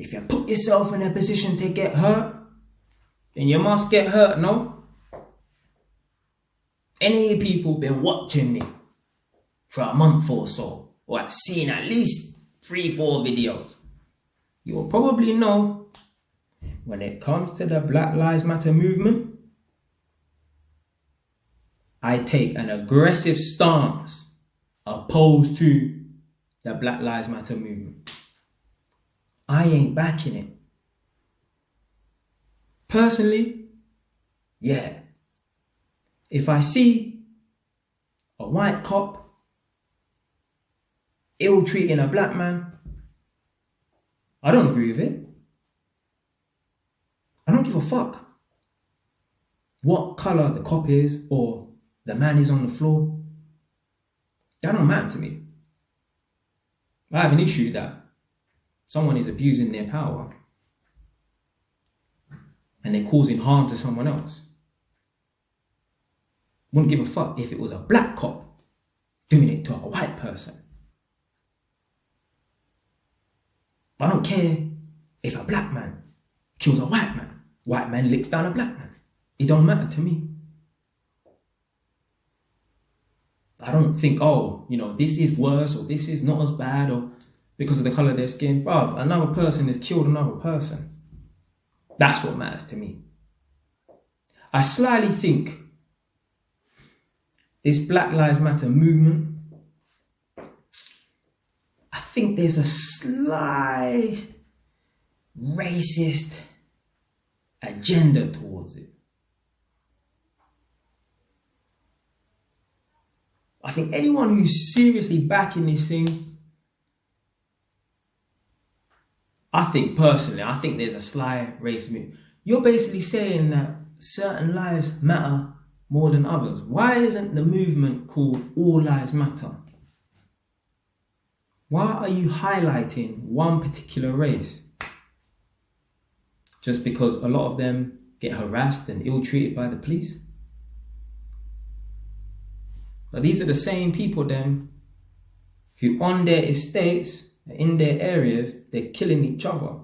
if you put yourself in a position to get hurt, then you must get hurt, no? Any people been watching me for a month or so, or have seen at least 3-4 videos, you will probably know when it comes to the Black Lives Matter movement, I take an aggressive stance opposed to the Black Lives Matter movement. I ain't backing it. Personally, yeah. If I see a white cop ill-treating a black man, I don't agree with it. I don't give a fuck what colour the cop is or the man is on the floor. That don't matter to me. I have an issue that someone is abusing their power and they're causing harm to someone else. Wouldn't give a fuck if it was a black cop doing it to a white person. But I don't care if a black man kills a white man. White man licks down a black man. It don't matter to me. I don't think, this is worse or this is not as bad or because of the colour of their skin. Bruv, another person has killed another person. That's what matters to me. I slightly think this Black Lives Matter movement, I think there's a slight racist agenda towards it. I think anyone who's seriously backing this thing, I think there's a slight racist movement. You're basically saying that certain lives matter more than others. Why isn't the movement called All Lives Matter? Why are you highlighting one particular race? Just because a lot of them get harassed and ill-treated by the police? But these are the same people then who on their estates, in their areas, they're killing each other.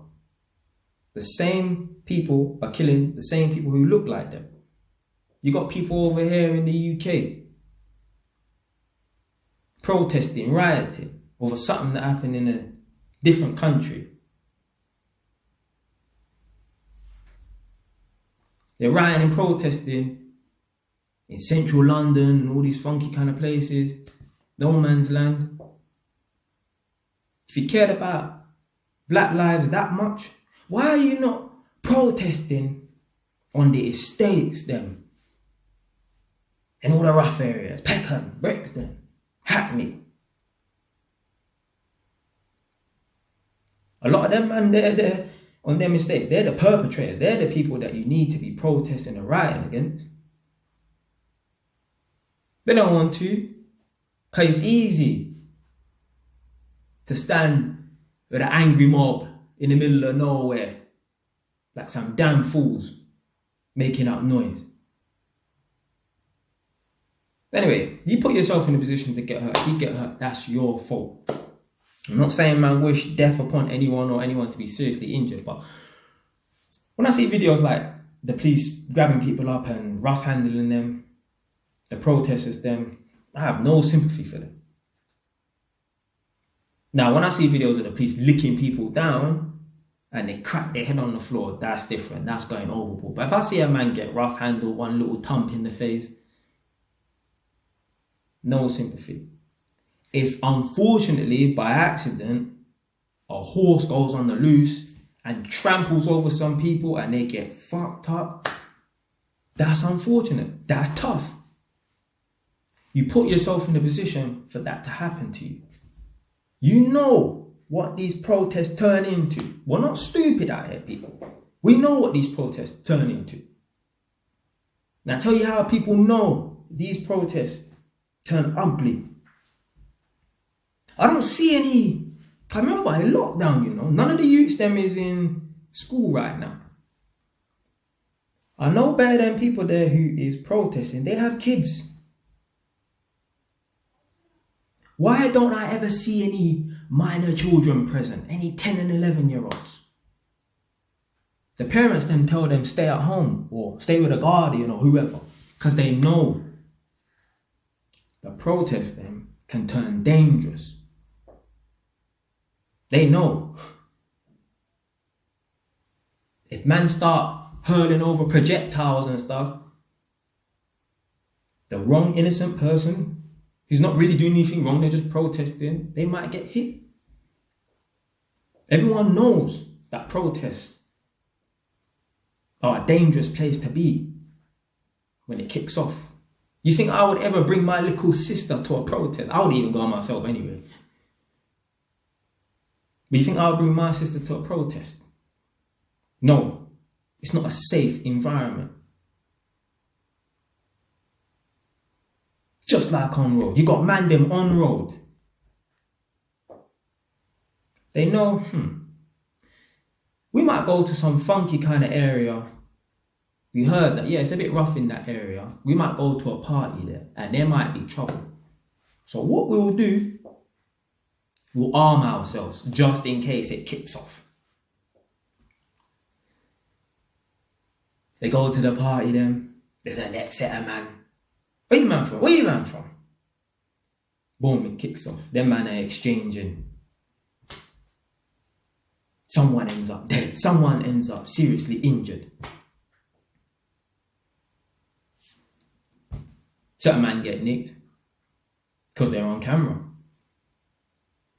The same people are killing the same people who look like them. You got people over here in the UK protesting, rioting over something that happened in a different country. They're rioting and protesting in central London and all these funky kind of places, no man's land. If you cared about black lives that much, why are you not protesting on the estates then? In all the rough areas, Peckham, Brixton, Hackney. A lot of them, man, they're on their mistakes. They're the perpetrators. They're the people that you need to be protesting and rioting against. They don't want to, because it's easy to stand with an angry mob in the middle of nowhere, like some damn fools making up noise. Anyway, you put yourself in a position to get hurt. If you get hurt, that's your fault. I'm not saying man wish death upon anyone or anyone to be seriously injured, but when I see videos like the police grabbing people up and rough handling them, the protesters them, I have no sympathy for them. Now, when I see videos of the police licking people down and they crack their head on the floor, that's different. That's going overboard. But if I see a man get rough handled, one little thump in the face, no sympathy. If unfortunately, by accident, a horse goes on the loose and tramples over some people and they get fucked up, that's unfortunate. That's tough. You put yourself in a position for that to happen to you. You know what these protests turn into. We're not stupid out here, people. We know what these protests turn into. Now, I tell you how people know these protests turn ugly. I don't see any. I remember a lockdown, none of the youths them is in school right now. I know better than people there who is protesting. They have kids. Why don't I ever see any minor children present? Any 10 and 11 year olds? The parents then tell them stay at home or stay with a guardian or whoever, because they know the protest then can turn dangerous. They know if men start hurling over projectiles and stuff, the wrong innocent person who's not really doing anything wrong, they're just protesting, they might get hit. Everyone knows that protests are a dangerous place to be when it kicks off. You think I would ever bring my little sister to a protest? I would even go myself anyway. But you think I would bring my sister to a protest? No, it's not a safe environment. Just like on road. You got man them on road. They know, we might go to some funky kind of area. We heard that, yeah, it's a bit rough in that area. We might go to a party there and there might be trouble. So what we'll do, we'll arm ourselves just in case it kicks off. They go to the party then. There's a next set of man. Where you man from? Where you man from? Boom, it kicks off. Them man are exchanging. Someone ends up dead. Someone ends up seriously injured. Certain man get nicked because they're on camera.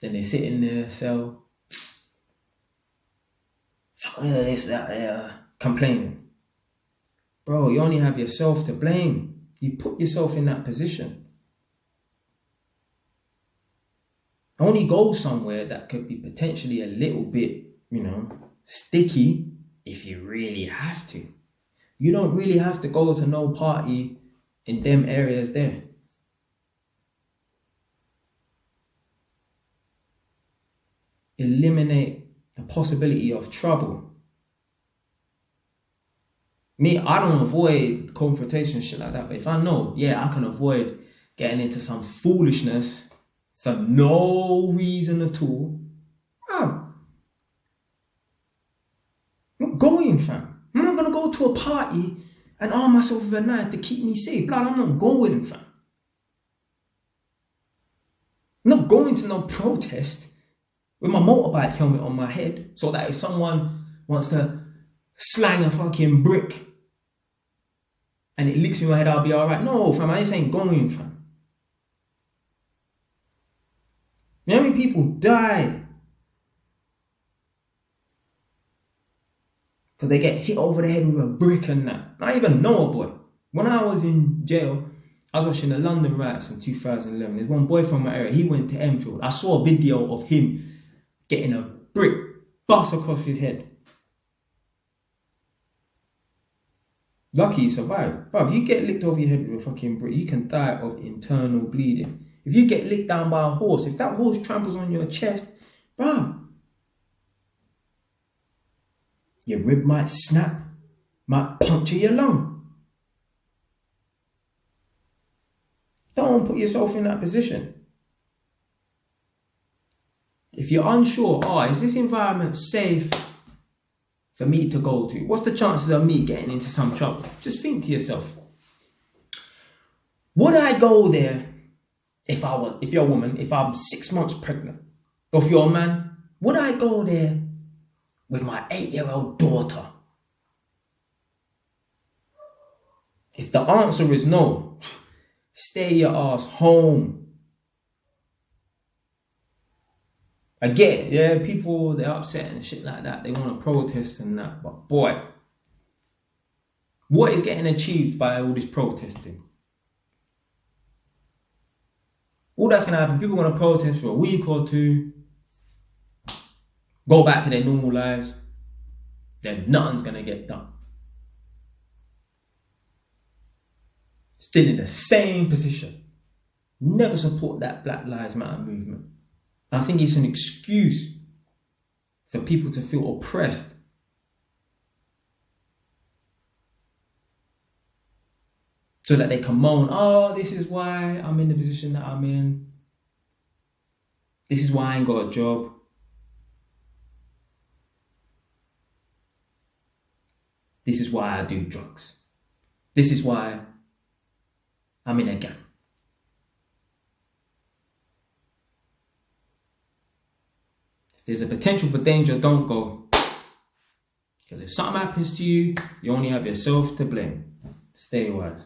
Then they sit in their cell. Fuck this, that, complaining. Bro, you only have yourself to blame. You put yourself in that position. Only go somewhere that could be potentially a little bit, sticky if you really have to. You don't really have to go to no party in them areas there. Eliminate the possibility of trouble. Me, I don't avoid confrontation, shit like that. But if I know, I can avoid getting into some foolishness for no reason at all. I'm not going, fam. I'm not going to go to a party and arm myself with a knife to keep me safe. Blood, I'm not going, fam. I'm not going to no protest with my motorbike helmet on my head so that if someone wants to slang a fucking brick and it licks me in my head, I'll be alright. No, fam, I just ain't going, fam. You know how many people die because they get hit over the head with a brick and that? I even know a boy. When I was in jail, I was watching the London riots in 2011. There's one boy from my area, he went to Enfield. I saw a video of him getting a brick bust across his head. Lucky he survived. But if you get licked over your head with a fucking brick, you can die of internal bleeding. If you get licked down by a horse, if that horse tramples on your chest, your rib might snap, might puncture your lung. Don't put yourself in that position. If you're unsure, is this environment safe for me to go to? What's the chances of me getting into some trouble? Just think to yourself, would I go there if you're a woman, if I'm 6 months pregnant? Or if you're a man, would I go there with my 8-year-old daughter? If the answer is no, stay your ass home. I get it, people, they're upset and shit like that. They want to protest and that. But boy, what is getting achieved by all this protesting? All that's going to happen, people are going to protest for a week or two, go back to their normal lives, then nothing's going to get done. Still in the same position. Never support that Black Lives Matter movement. I think it's an excuse for people to feel oppressed. So that they can moan, this is why I'm in the position that I'm in. This is why I ain't got a job. This is why I do drugs. This is why I'm in a gang. If there's a potential for danger, don't go. Because if something happens to you, you only have yourself to blame. Stay wise.